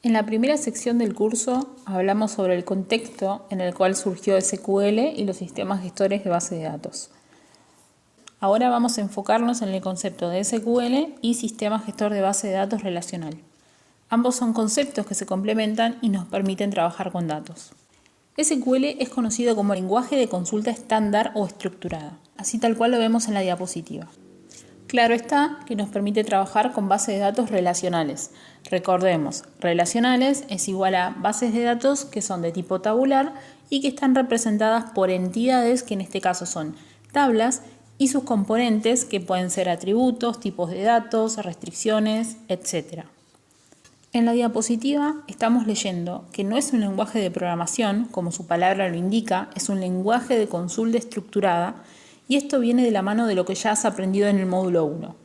En la primera sección del curso hablamos sobre el contexto en el cual surgió SQL y los sistemas gestores de base de datos. Ahora vamos a enfocarnos en el concepto de SQL y sistema gestor de base de datos relacional. Ambos son conceptos que se complementan y nos permiten trabajar con datos. SQL es conocido como lenguaje de consulta estándar o estructurada, así tal cual lo vemos en la diapositiva. Claro está que nos permite trabajar con bases de datos relacionales. Recordemos, relacionales es igual a bases de datos que son de tipo tabular y que están representadas por entidades que en este caso son tablas y sus componentes que pueden ser atributos, tipos de datos, restricciones, etc. En la diapositiva estamos leyendo que no es un lenguaje de programación, como su palabra lo indica, es un lenguaje de consulta estructurada y esto viene de la mano de lo que ya has aprendido en el módulo 1.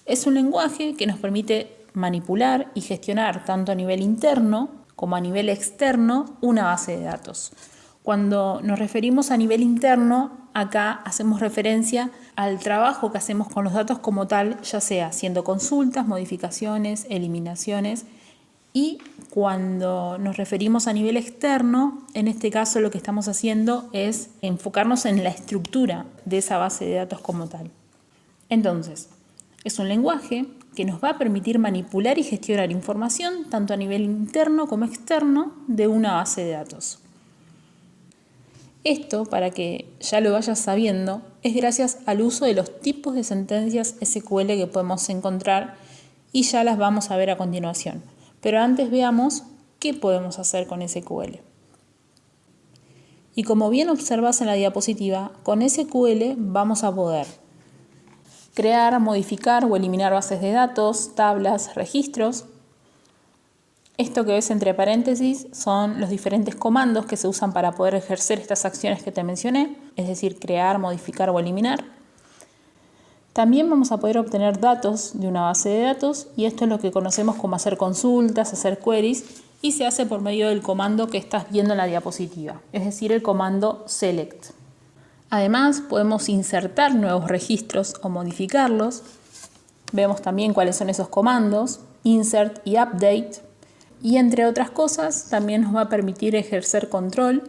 Es un lenguaje que nos permite manipular y gestionar tanto a nivel interno como a nivel externo una base de datos. Cuando nos referimos a nivel interno, acá hacemos referencia al trabajo que hacemos con los datos como tal, ya sea haciendo consultas, modificaciones, eliminaciones. Y cuando nos referimos a nivel externo, en este caso lo que estamos haciendo es enfocarnos en la estructura de esa base de datos como tal. Entonces, es un lenguaje que nos va a permitir manipular y gestionar información tanto a nivel interno como externo de una base de datos. Esto, para que ya lo vayas sabiendo, es gracias al uso de los tipos de sentencias SQL que podemos encontrar y ya las vamos a ver a continuación. Pero antes veamos qué podemos hacer con SQL. Y como bien observas en la diapositiva, con SQL vamos a poder crear, modificar o eliminar bases de datos, tablas, registros. Esto que ves entre paréntesis son los diferentes comandos que se usan para poder ejercer estas acciones que te mencioné, es decir, crear, modificar o eliminar. También vamos a poder obtener datos de una base de datos y esto es lo que conocemos como hacer consultas, hacer queries y se hace por medio del comando que estás viendo en la diapositiva, es decir, el comando select. Además, podemos insertar nuevos registros o modificarlos. Vemos también cuáles son esos comandos, insert y update. Y entre otras cosas, también nos va a permitir ejercer control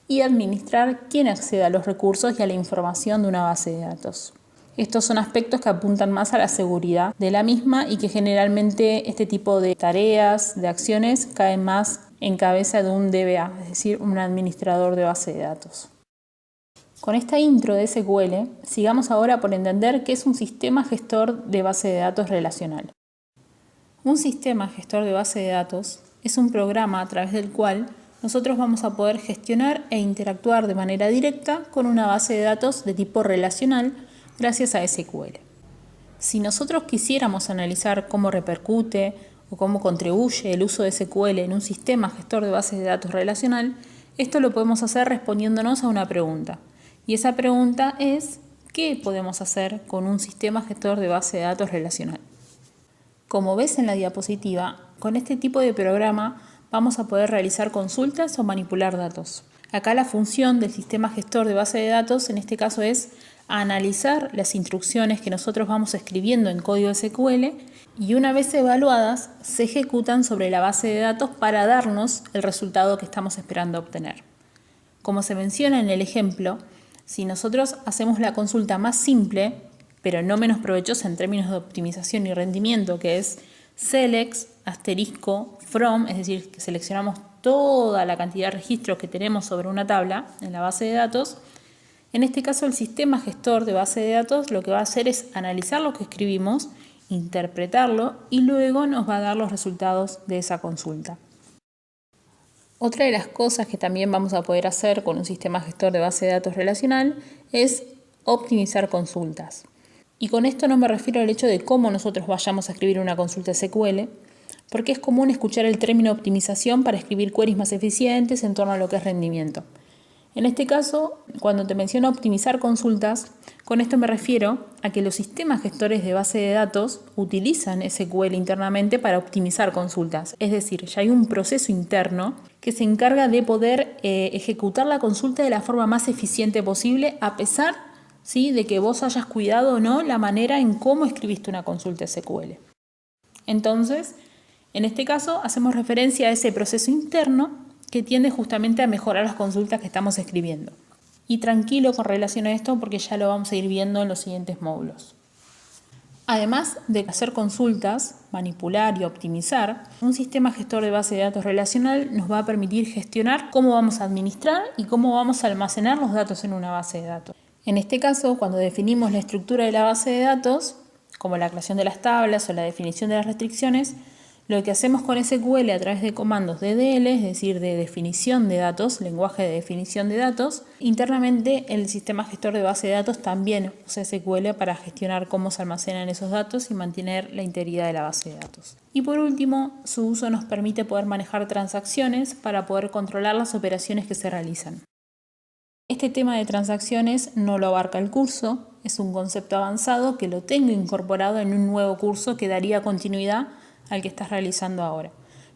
y administrar quién accede a los recursos y a la información de una base de datos. Estos son aspectos que apuntan más a la seguridad de la misma y que generalmente este tipo de tareas, de acciones, caen más en cabeza de un DBA, es decir, un administrador de base de datos. Con esta intro de SQL, sigamos ahora por entender qué es un sistema gestor de base de datos relacional. Un sistema gestor de base de datos es un programa a través del cual nosotros vamos a poder gestionar e interactuar de manera directa con una base de datos de tipo relacional gracias a SQL. Si nosotros quisiéramos analizar cómo repercute o cómo contribuye el uso de SQL en un sistema gestor de bases de datos relacional, esto lo podemos hacer respondiéndonos a una pregunta. Y esa pregunta es, ¿qué podemos hacer con un sistema gestor de base de datos relacional? Como ves en la diapositiva, con este tipo de programa vamos a poder realizar consultas o manipular datos. Acá la función del sistema gestor de base de datos en este caso es analizar las instrucciones que nosotros vamos escribiendo en código SQL y una vez evaluadas se ejecutan sobre la base de datos para darnos el resultado que estamos esperando obtener. Como se menciona en el ejemplo, si nosotros hacemos la consulta más simple, pero no menos provechosa en términos de optimización y rendimiento, que es select asterisco from, es decir, que seleccionamos toda la cantidad de registros que tenemos sobre una tabla en la base de datos, en este caso el sistema gestor de base de datos lo que va a hacer es analizar lo que escribimos, interpretarlo y luego nos va a dar los resultados de esa consulta. Otra de las cosas que también vamos a poder hacer con un sistema gestor de base de datos relacional es optimizar consultas. Y con esto no me refiero al hecho de cómo nosotros vayamos a escribir una consulta SQL, porque es común escuchar el término optimización para escribir queries más eficientes en torno a lo que es rendimiento. En este caso, cuando te menciono optimizar consultas, con esto me refiero a que los sistemas gestores de base de datos utilizan SQL internamente para optimizar consultas. Es decir, ya hay un proceso interno que se encarga de poder ejecutar la consulta de la forma más eficiente posible a pesar ¿sí? de que vos hayas cuidado o no la manera en cómo escribiste una consulta SQL. Entonces, En este caso, hacemos referencia a ese proceso interno que tiende justamente a mejorar las consultas que estamos escribiendo. Y tranquilo con relación a esto porque ya lo vamos a ir viendo en los siguientes módulos. Además de hacer consultas, manipular y optimizar, un sistema gestor de base de datos relacional nos va a permitir gestionar cómo vamos a administrar y cómo vamos a almacenar los datos en una base de datos. En este caso, cuando definimos la estructura de la base de datos, como la creación de las tablas o la definición de las restricciones, lo que hacemos con SQL a través de comandos DDL, es decir, de definición de datos, lenguaje de definición de datos, internamente el sistema gestor de base de datos también usa SQL para gestionar cómo se almacenan esos datos y mantener la integridad de la base de datos. Y por último, su uso nos permite poder manejar transacciones para poder controlar las operaciones que se realizan. Este tema de transacciones no lo abarca el curso, es un concepto avanzado que lo tengo incorporado en un nuevo curso que daría continuidad al que estás realizando ahora.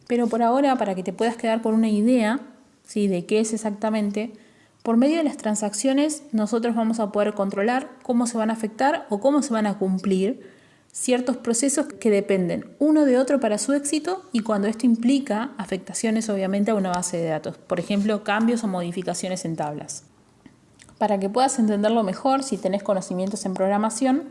Pero por ahora, para que te puedas quedar con una idea, ¿sí?, de qué es exactamente, por medio de las transacciones nosotros vamos a poder controlar cómo se van a afectar o cómo se van a cumplir ciertos procesos que dependen uno de otro para su éxito y cuando esto implica afectaciones obviamente a una base de datos, por ejemplo, cambios o modificaciones en tablas. Para que puedas entenderlo mejor, si tenés conocimientos en programación,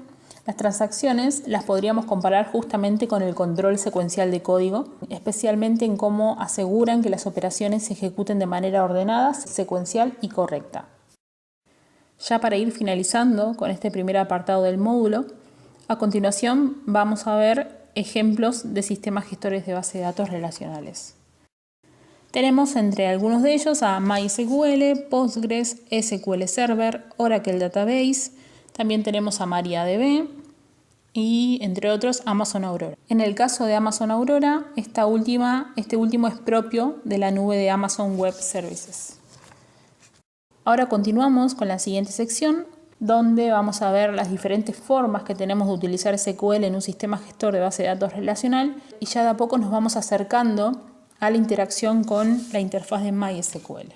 las transacciones las podríamos comparar justamente con el control secuencial de código, especialmente en cómo aseguran que las operaciones se ejecuten de manera ordenada, secuencial y correcta. Ya para ir finalizando con este primer apartado del módulo, a continuación vamos a ver ejemplos de sistemas gestores de base de datos relacionales. Tenemos entre algunos de ellos a MySQL, Postgres, SQL Server, Oracle Database. También tenemos a MariaDB y, entre otros, Amazon Aurora. En el caso de Amazon Aurora, este último es propio de la nube de Amazon Web Services. Ahora continuamos con la siguiente sección, donde vamos a ver las diferentes formas que tenemos de utilizar SQL en un sistema gestor de base de datos relacional y ya de a poco nos vamos acercando a la interacción con la interfaz de MySQL.